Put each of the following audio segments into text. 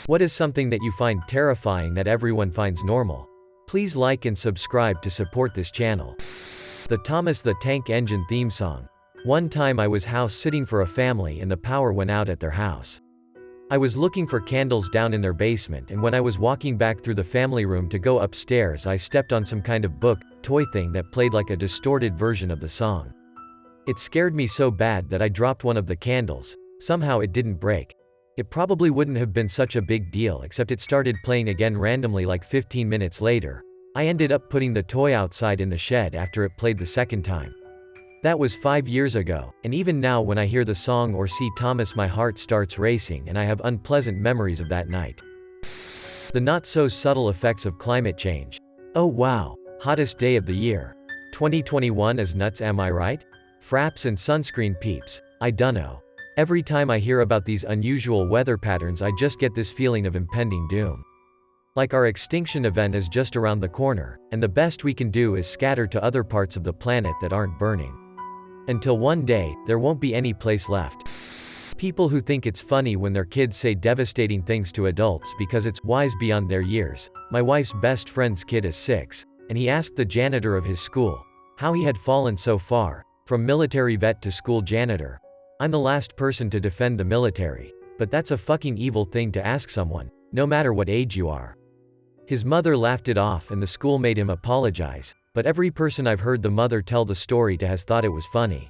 What is something that you find terrifying that everyone finds normal? Please like and subscribe to support this channel. The Thomas the Tank Engine theme song. One time I was house sitting for a family and the power went out at their house. I was looking for candles down in their basement, and when I was walking back through the family room to go upstairs, I stepped on some kind of book, toy thing that played like a distorted version of the song. It scared me so bad that I dropped one of the candles. Somehow it didn't break. It probably wouldn't have been such a big deal, except it started playing again randomly like 15 minutes later. I ended up putting the toy outside in the shed after it played the second time. That was 5 years ago, and even now when I hear the song or see Thomas, my heart starts racing and I have unpleasant memories of that night. The not-so-subtle effects of climate change. Oh wow, hottest day of the year. 2021 is nuts, am I right? Fraps and sunscreen peeps, I dunno. Every time I hear about these unusual weather patterns, I just get this feeling of impending doom. Like our extinction event is just around the corner, and the best we can do is scatter to other parts of the planet that aren't burning. Until one day, there won't be any place left. People who think it's funny when their kids say devastating things to adults because it's wise beyond their years. My wife's best friend's kid is 6, and he asked the janitor of his school how he had fallen so far, from military vet to school janitor. I'm the last person to defend the military, but that's a fucking evil thing to ask someone, no matter what age you are. His mother laughed it off and the school made him apologize, but every person I've heard the mother tell the story to has thought it was funny.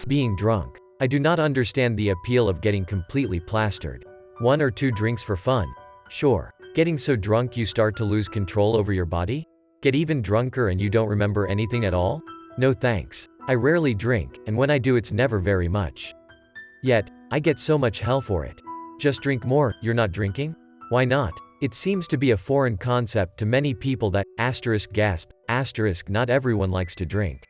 Being drunk. I do not understand the appeal of getting completely plastered. 1 or 2 drinks for fun. Sure. Getting so drunk you start to lose control over your body? Get even drunker and you don't remember anything at all? No thanks. I rarely drink, and when I do it's never very much. Yet, I get so much hell for it. Just drink more, you're not drinking? Why not? It seems to be a foreign concept to many people that, gasp, not everyone likes to drink.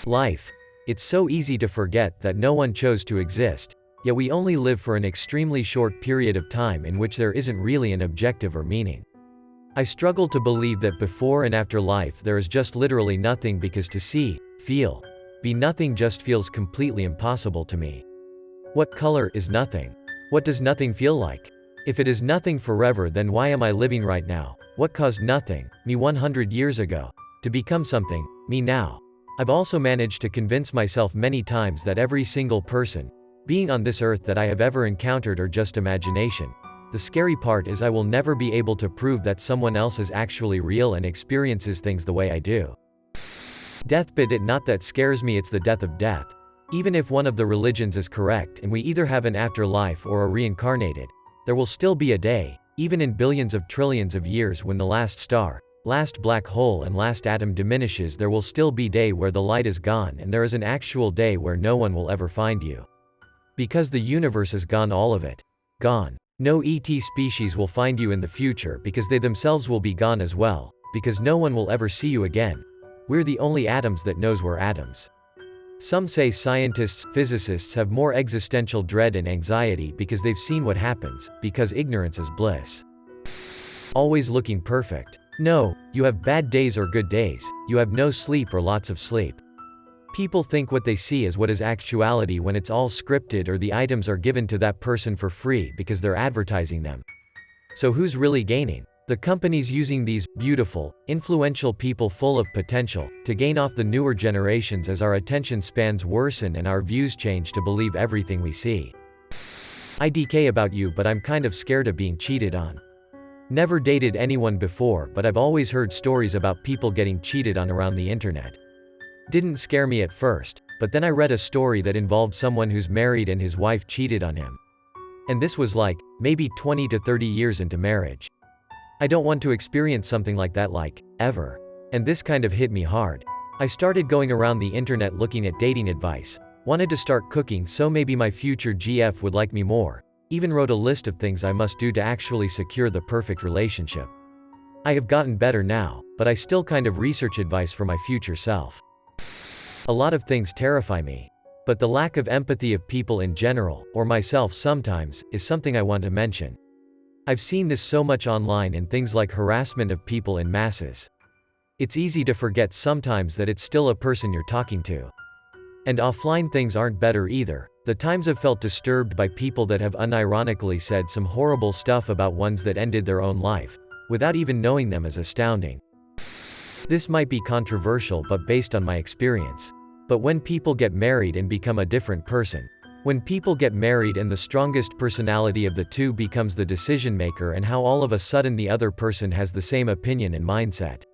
Life. It's so easy to forget that no one chose to exist, yet we only live for an extremely short period of time in which there isn't really an objective or meaning. I struggle to believe that before and after life there is just literally nothing, because to see, feel, be nothing just feels completely impossible to me. What color is nothing? What does nothing feel like? If it is nothing forever, then why am I living right now? What caused nothing, me 100 years ago, to become something, me now? I've also managed to convince myself many times that every single person, being on this earth that I have ever encountered are just imagination. The scary part is I will never be able to prove that someone else is actually real and experiences things the way I do. Death, but it not that scares me, it's the death of death. Even if one of the religions is correct and we either have an afterlife or are reincarnated, there will still be a day, even in billions of trillions of years, when the last star, last black hole and last atom diminishes. There will still be day where the light is gone, and there is an actual day where no one will ever find you. Because the universe is gone, all of it. Gone. No ET species will find you in the future because they themselves will be gone as well, because no one will ever see you again. We're the only atoms that knows we're atoms. Some say scientists, physicists have more existential dread and anxiety because they've seen what happens, because ignorance is bliss. Always looking perfect. No, you have bad days or good days, you have no sleep or lots of sleep. People think what they see is what is actuality when it's all scripted, or the items are given to that person for free because they're advertising them. So who's really gaining? The companies using these beautiful, influential people full of potential to gain off the newer generations as our attention spans worsen and our views change to believe everything we see. IDK about you, but I'm kind of scared of being cheated on. Never dated anyone before, but I've always heard stories about people getting cheated on around the internet. Didn't scare me at first, but then I read a story that involved someone who's married and his wife cheated on him. And this was like, maybe 20 to 30 years into marriage. I don't want to experience something like that, like, ever. And this kind of hit me hard. I started going around the internet looking at dating advice. Wanted to start cooking so maybe my future GF would like me more. Even wrote a list of things I must do to actually secure the perfect relationship. I have gotten better now, but I still kind of research advice for my future self. A lot of things terrify me. But the lack of empathy of people in general, or myself sometimes, is something I want to mention. I've seen this so much online in things like harassment of people in masses. It's easy to forget sometimes that it's still a person you're talking to. And offline things aren't better either. The times have felt disturbed by people that have unironically said some horrible stuff about ones that ended their own life, without even knowing them, is astounding. This might be controversial but based on my experience. But when people get married and become a different person, when people get married and the strongest personality of the two becomes the decision maker, and how all of a sudden the other person has the same opinion and mindset.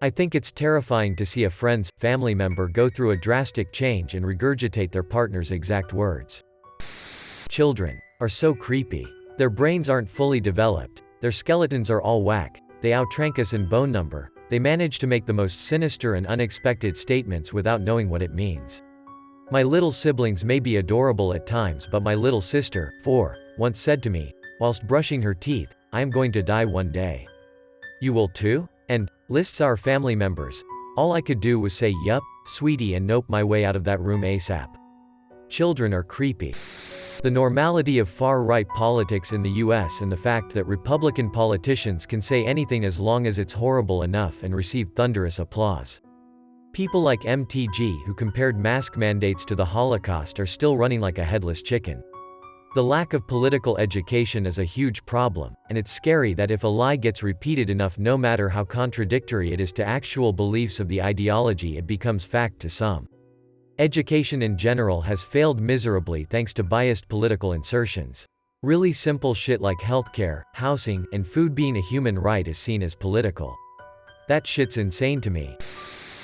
I think it's terrifying to see a friend's, family member go through a drastic change and regurgitate their partner's exact words. Children are so creepy. Their brains aren't fully developed, their skeletons are all whack, they outrank us in bone number, they manage to make the most sinister and unexpected statements without knowing what it means. My little siblings may be adorable at times, but my little sister, 4, once said to me, whilst brushing her teeth, "I am going to die one day. You will too?" And lists our family members. All I could do was say yup, sweetie, and nope my way out of that room ASAP. Children are creepy. The normality of far-right politics in the US and the fact that Republican politicians can say anything as long as it's horrible enough and receive thunderous applause. People like MTG, who compared mask mandates to the Holocaust, are still running like a headless chicken. The lack of political education is a huge problem, and it's scary that if a lie gets repeated enough, no matter how contradictory it is to actual beliefs of the ideology, it becomes fact to some. Education in general has failed miserably thanks to biased political insertions. Really simple shit like healthcare, housing, and food being a human right is seen as political. That shit's insane to me.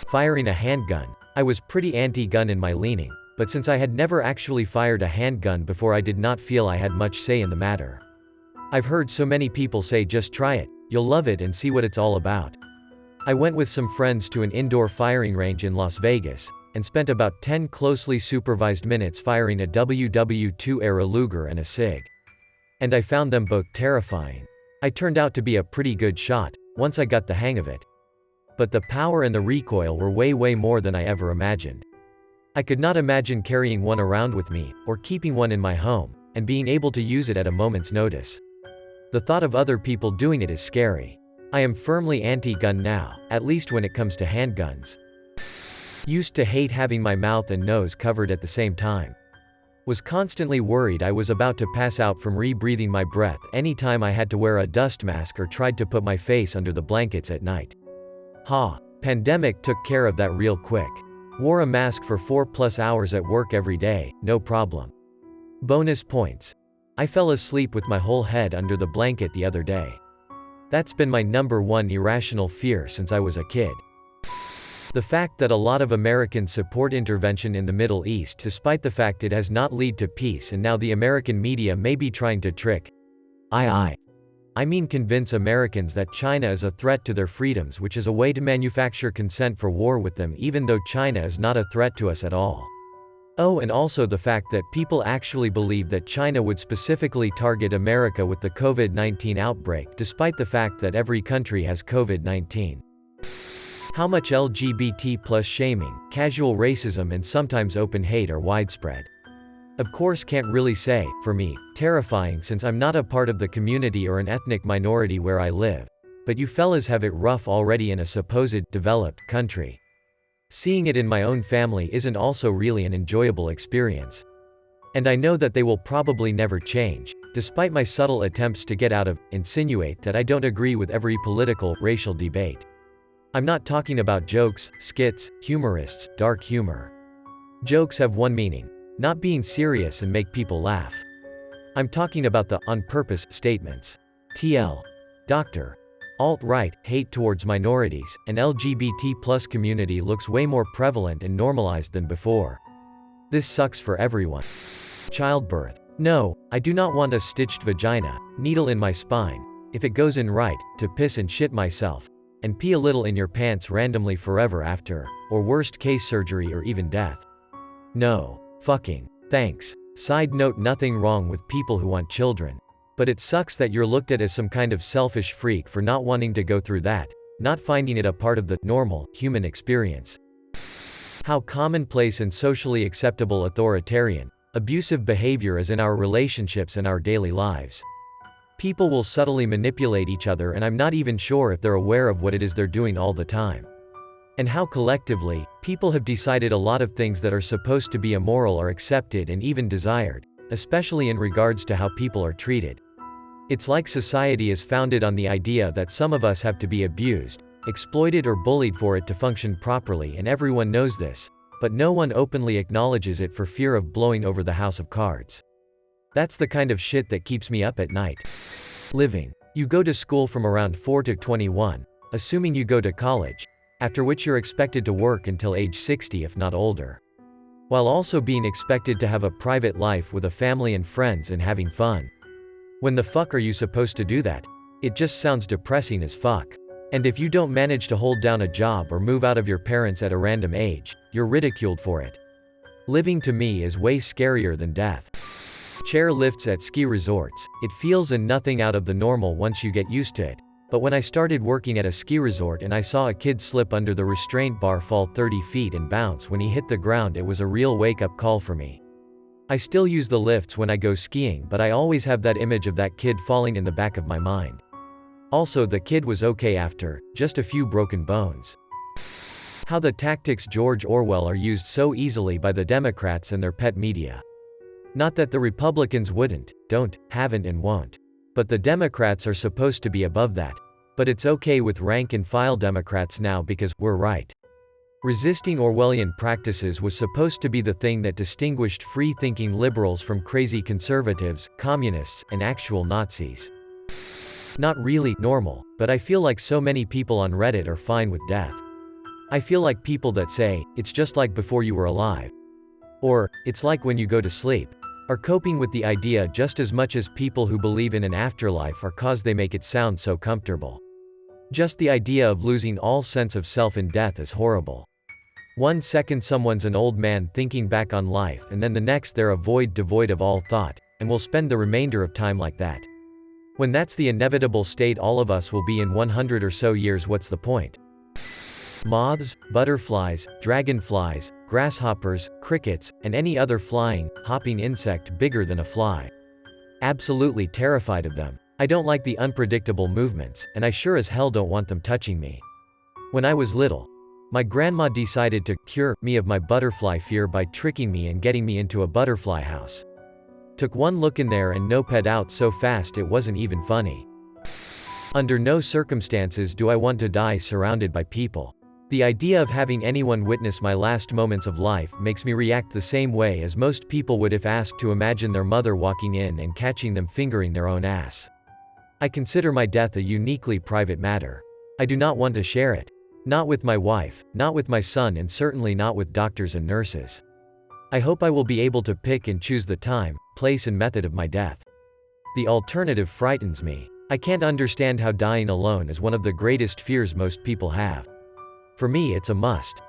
Firing a handgun. I was pretty anti-gun in my leaning, but since I had never actually fired a handgun before, I did not feel I had much say in the matter. I've heard so many people say just try it, you'll love it and see what it's all about. I went with some friends to an indoor firing range in Las Vegas, and spent about 10 closely supervised minutes firing a WW2 era Luger and a SIG. And I found them both terrifying. I turned out to be a pretty good shot, once I got the hang of it. But the power and the recoil were way more than I ever imagined. I could not imagine carrying one around with me, or keeping one in my home, and being able to use it at a moment's notice. The thought of other people doing it is scary. I am firmly anti-gun now, at least when it comes to handguns. Used to hate having my mouth and nose covered at the same time. Was constantly worried I was about to pass out from re-breathing my breath anytime I had to wear a dust mask or tried to put my face under the blankets at night. Pandemic took care of that real quick. Wore a mask for 4+ hours at work every day, no problem. Bonus points. I fell asleep with my whole head under the blanket the other day. That's been my #1 irrational fear since I was a kid. The fact that a lot of Americans support intervention in the Middle East despite the fact it has not led to peace, and now the American media may be trying to convince Americans that China is a threat to their freedoms, which is a way to manufacture consent for war with them even though China is not a threat to us at all. Oh, and also the fact that people actually believe that China would specifically target America with the COVID-19 outbreak despite the fact that every country has COVID-19. How much LGBT+ shaming, casual racism and sometimes open hate are widespread. Of course can't really say, for me, terrifying since I'm not a part of the community or an ethnic minority where I live. But you fellas have it rough already in a supposed developed country. Seeing it in my own family isn't also really an enjoyable experience. And I know that they will probably never change, despite my subtle attempts to get out of, insinuate that I don't agree with every political, racial debate. I'm not talking about jokes, skits, humorists, dark humor. Jokes have one meaning. Not being serious and make people laugh. I'm talking about the on-purpose statements. TL. Dr. Alt-right, hate towards minorities, and LGBT+ community looks way more prevalent and normalized than before. This sucks for everyone. Childbirth. No, I do not want a stitched vagina, needle in my spine, if it goes in right, to piss and shit myself, and pee a little in your pants randomly forever after, or worst case surgery or even death. No. Fucking. Thanks. Side note, nothing wrong with people who want children. But it sucks that you're looked at as some kind of selfish freak for not wanting to go through that, not finding it a part of the normal human experience. How commonplace and socially acceptable authoritarian, abusive behavior is in our relationships and our daily lives. People will subtly manipulate each other and I'm not even sure if they're aware of what it is they're doing all the time. And how collectively, people have decided a lot of things that are supposed to be immoral are accepted and even desired, especially in regards to how people are treated. It's like society is founded on the idea that some of us have to be abused, exploited or bullied for it to function properly, and everyone knows this, but no one openly acknowledges it for fear of blowing over the house of cards. That's the kind of shit that keeps me up at night. Living. You go to school from around 4 to 21, assuming you go to college, after which you're expected to work until age 60 if not older. While also being expected to have a private life with a family and friends and having fun. When the fuck are you supposed to do that? It just sounds depressing as fuck. And if you don't manage to hold down a job or move out of your parents at a random age, you're ridiculed for it. Living to me is way scarier than death. Chair lifts at ski resorts. It feels and nothing out of the normal once you get used to it. But when I started working at a ski resort and I saw a kid slip under the restraint bar, fall 30 feet and bounce when he hit the ground, it was a real wake-up call for me. I still use the lifts when I go skiing, but I always have that image of that kid falling in the back of my mind. Also, the kid was okay after, just a few broken bones. How the tactics George Orwell are used so easily by the Democrats and their pet media. Not that the Republicans wouldn't, don't, haven't and won't. But the Democrats are supposed to be above that. But it's okay with rank-and-file Democrats now because we're right. Resisting Orwellian practices was supposed to be the thing that distinguished free-thinking liberals from crazy conservatives, communists, and actual Nazis. Not really normal, but I feel like so many people on Reddit are fine with death. I feel like people that say, it's just like before you were alive. Or, it's like when you go to sleep, are coping with the idea just as much as people who believe in an afterlife are, cause they make it sound so comfortable. Just the idea of losing all sense of self in death is horrible. 1 second someone's an old man thinking back on life, and then the next they're a void devoid of all thought, and will spend the remainder of time like that. When that's the inevitable state all of us will be in 100 or so years, what's the point? Moths, butterflies, dragonflies, grasshoppers, crickets, and any other flying, hopping insect bigger than a fly. Absolutely terrified of them. I don't like the unpredictable movements, and I sure as hell don't want them touching me. When I was little, my grandma decided to cure me of my butterfly fear by tricking me and getting me into a butterfly house. Took one look in there and nope'd out so fast it wasn't even funny. Under no circumstances do I want to die surrounded by people. The idea of having anyone witness my last moments of life makes me react the same way as most people would if asked to imagine their mother walking in and catching them fingering their own ass. I consider my death a uniquely private matter. I do not want to share it. Not with my wife, not with my son, and certainly not with doctors and nurses. I hope I will be able to pick and choose the time, place and method of my death. The alternative frightens me. I can't understand how dying alone is one of the greatest fears most people have. For me it's a must.